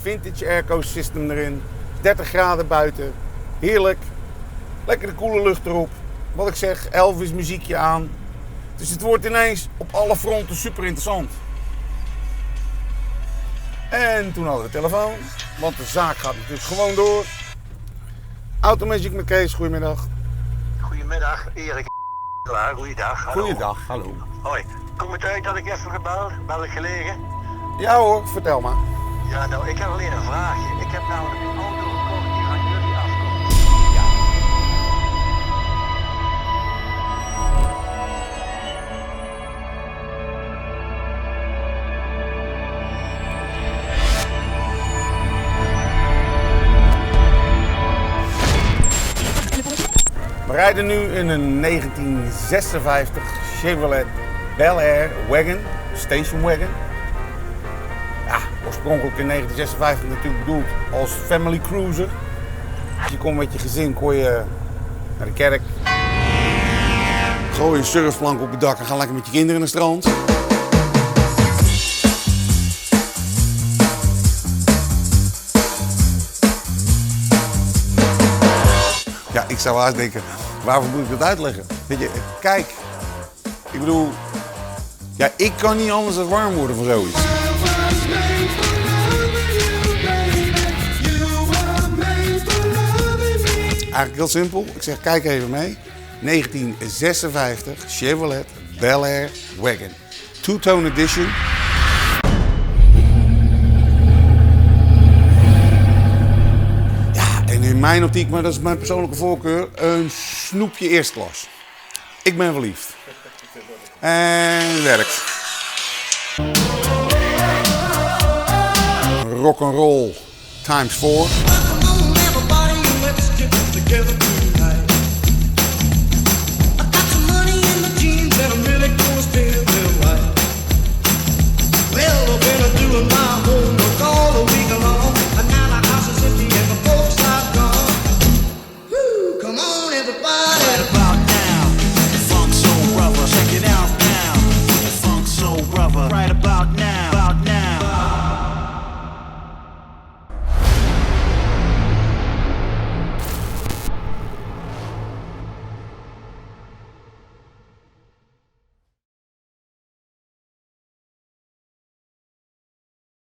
vintage airco system erin. 30 graden buiten. Heerlijk. Lekker de koele lucht erop. Wat ik zeg, Elvis muziekje aan. Dus het wordt ineens op alle fronten super interessant. En toen hadden we telefoon, want de zaak gaat natuurlijk gewoon door. Automagic met Kees, goedemiddag. Goedemiddag, Erik. Goeiedag, hallo. Goeiedag, hallo. Hoi, kom het uit dat ik even gebeld? Bel ik gelegen? Ja hoor, vertel maar. Ja, nou, ik heb alleen een vraagje. Ik heb namelijk een auto gekocht die van jullie afkomt. Ja. We rijden nu in een 1956 Chevrolet Bel Air Wagon, station wagon. Ja, oorspronkelijk in 1956 natuurlijk bedoeld als family cruiser. Je kon met je gezin naar de kerk. Gooi een surfplank op het dak en ga lekker met je kinderen naar het strand. Ja, ik zou haast denken, waarvoor moet ik dat uitleggen? Weet je, kijk, ik bedoel, ja, ik kan niet anders dan warm worden van zoiets. Eigenlijk heel simpel, ik zeg kijk even mee. 1956 Chevrolet Bel Air Wagon. Two-tone edition. En in mijn optiek, maar dat is mijn persoonlijke voorkeur, een snoepje eerste klas. Ik ben verliefd. En het werkt. Rock'n'roll times 4.